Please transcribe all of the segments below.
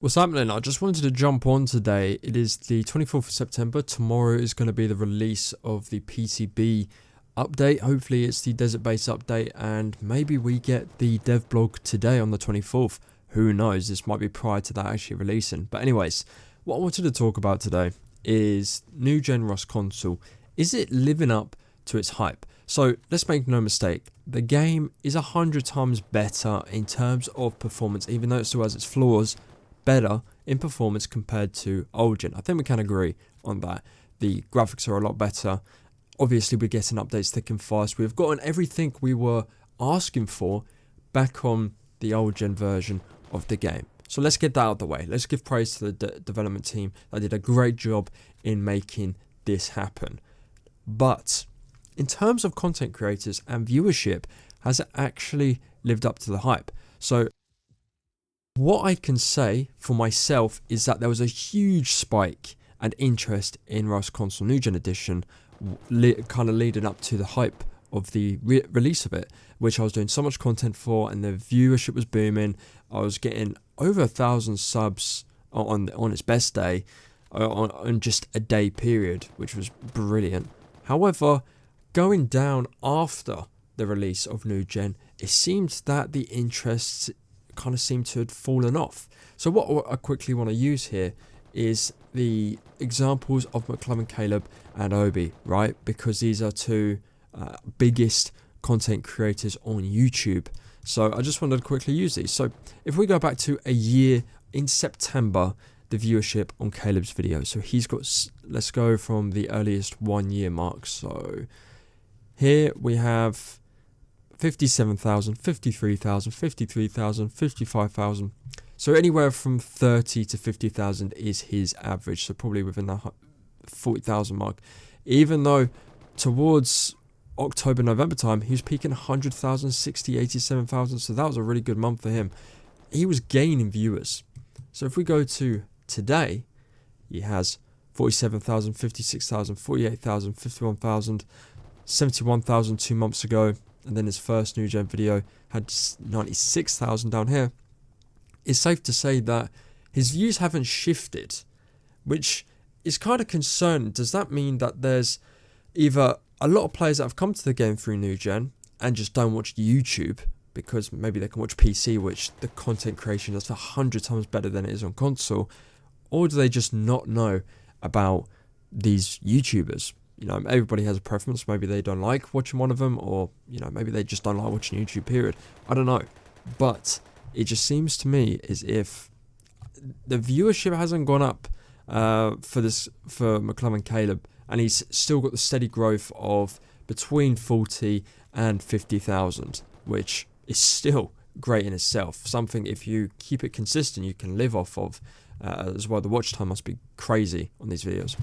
What's happening? I just wanted to jump on today. It is the 24th of September. Tomorrow is going to be the release of the PCB update. Hopefully it's the desert base update, and maybe we get the dev blog today on the 24th. Who knows? This might be prior to that actually releasing. But anyways, what I wanted to talk about today is new gen Rust console. Is it living up to its hype? So let's make no mistake, the game is 100 times better in terms of performance, even though it still has its flaws. Better in performance compared to old gen. I think we can agree on that. The graphics are a lot better. Obviously we're getting updates thick and fast. We've gotten everything we were asking for back on the old gen version of the game. So let's get that out of the way. Let's give praise to the development team that did a great job in making this happen. But in terms of content creators and viewership, has it actually lived up to the hype? So what I can say for myself is that there was a huge spike and interest in Rust Console New Gen Edition, kind of leading up to the hype of the release of it, which I was doing so much content for, and the viewership was booming. I was getting over 1,000 subs on its best day, on just a day period, which was brilliant. However, going down after the release of New Gen, it seems that the interest kind of seemed to have fallen off. So what I quickly want to use here is the examples of McLovin Caleb and Obie, right? Because these are two biggest content creators on YouTube. So I just wanted to quickly use these. So if we go back to a year in September, the viewership on Caleb's video. So he's got, let's go from the earliest 1 year mark. So here we have 57,000, 53,000, 53,000, 55,000. So anywhere from 30 to 50,000 is his average. So probably within the 40,000 mark. Even though towards October, November time, he was peaking 100,000, 60, 87,000. So that was a really good month for him. He was gaining viewers. So if we go to today, he has 47,000, 56,000, 48,000, 51,000, 71,000 2 months ago. And then his first new gen video had 96,000 down here. It's safe to say that his views haven't shifted, which is kind of concerning. Does that mean that there's either a lot of players that have come to the game through new gen and just don't watch YouTube because maybe they can watch PC, which the content creation is 100 times better than it is on console, or do they just not know about these YouTubers? You know, everybody has a preference. Maybe they don't like watching one of them, or, you know, maybe they just don't like watching YouTube, period. I don't know. But it just seems to me as if the viewership hasn't gone up for McLovin Caleb, and he's still got the steady growth of between 40 and 50,000, which is still great in itself. Something, if you keep it consistent, you can live off of as well. The watch time must be crazy on these videos.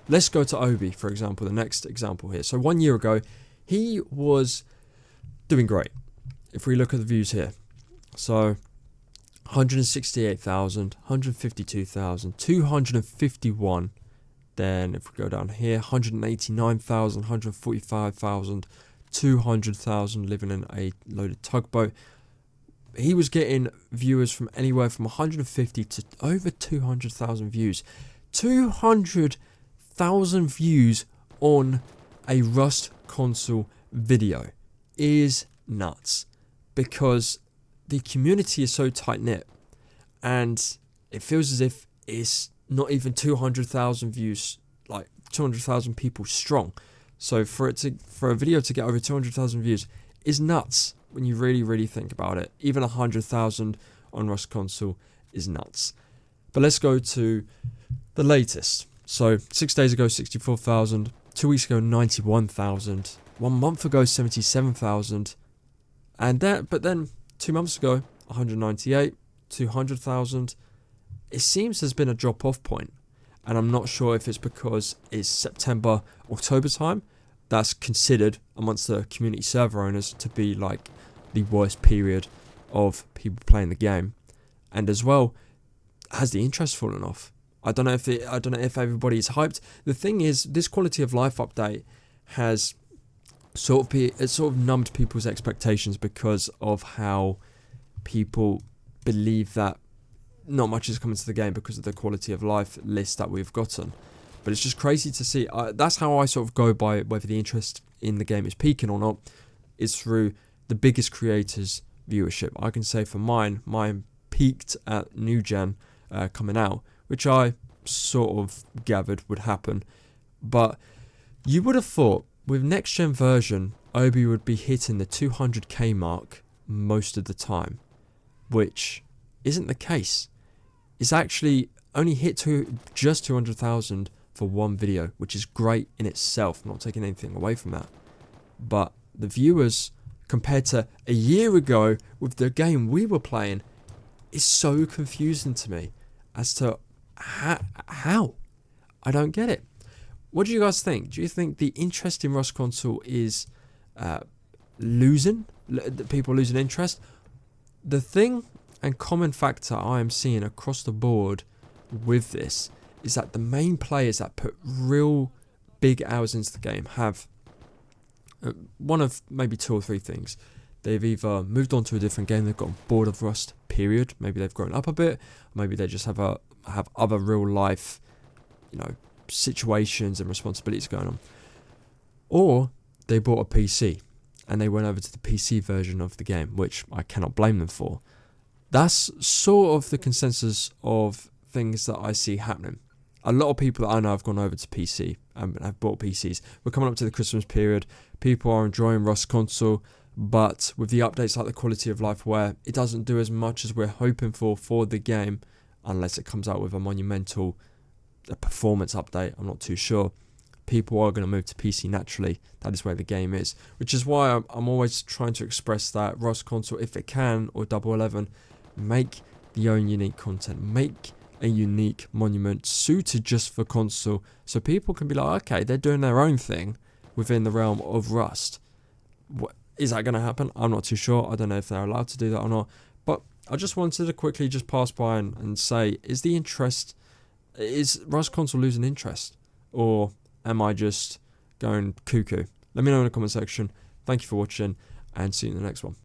Let's go to Obie, for example, the next example here. So 1 year ago, he was doing great. If we look at the views here. So 168,000, 152,000, 251. Then if we go down here, 189,000, 145,000, 200,000 living in a loaded tugboat. He was getting viewers from anywhere from 150 to over 200,000 views. 200,000 views on a Rust console video is nuts, because the community is so tight knit, and it feels as if it's not even 200,000 views, like 200,000 people strong. So for a video to get over 200,000 views is nuts when you really think about it. Even 100,000 on Rust console is nuts. But let's go to the latest. So 6 days ago, 64,000. 2 weeks ago, 91,000. 1 month ago, 77,000. But then 2 months ago, 198, 200,000. It seems there's been a drop-off point, and I'm not sure if it's because it's September, October time. That's considered amongst the community server owners to be like the worst period of people playing the game, and as well, has the interest fallen off? I don't know if everybody is hyped. The thing is, this quality of life update has sort of numbed people's expectations because of how people believe that not much is coming to the game because of the quality of life list that we've gotten. But it's just crazy to see. That's how I sort of go by whether the interest in the game is peaking or not. Is through the biggest creators' viewership. I can say for mine peaked at New Gen coming out, which I sort of gathered would happen. But you would have thought with next gen version, Obie would be hitting the 200k mark most of the time, which isn't the case. It's actually only hit to just 200,000 for one video, which is great in itself. I'm not taking anything away from that. But the viewers, compared to a year ago with the game we were playing, is so confusing to me as to how. I don't get it. What do you guys think? Do you think the interest in Rust console is losing? People losing interest? The thing and common factor I am seeing across the board with this is that the main players that put real big hours into the game have one of maybe 2 or 3 things. They've either moved on to a different game, they've gotten bored of Rust, period. Maybe they've grown up a bit, maybe they just have other real life, situations and responsibilities going on. Or they bought a PC and they went over to the PC version of the game, which I cannot blame them for. That's sort of the consensus of things that I see happening. A lot of people that I know have gone over to PC and have bought PCs. We're coming up to the Christmas period. People are enjoying Rust console, but with the updates like the quality of life where it doesn't do as much as we're hoping for the game, unless it comes out with a monumental performance update, I'm not too sure. People are going to move to PC naturally. That is where the game is, which is why I'm always trying to express that Rust console, if it can, or Double 11, make your own unique content, make a unique monument suited just for console, so people can be like, okay, they're doing their own thing within the realm of Rust. Is that going to happen? I'm not too sure. I don't know if they're allowed to do that or not. But I just wanted to quickly just pass by and say, is Rust console losing interest? Or am I just going cuckoo? Let me know in the comment section. Thank you for watching and see you in the next one.